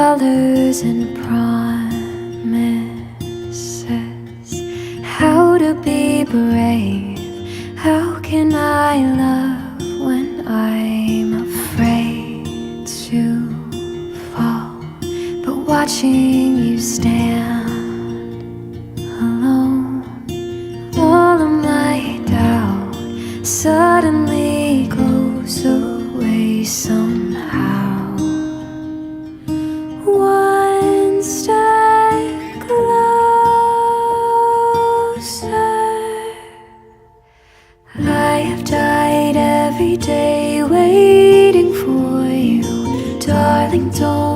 colors and promises, how to be brave. How can I love when I'm afraid to fall? But watching you stand alone, all of my doubt suddenly goes away somehow. One step closer. I have died every day waiting for you, darling, don't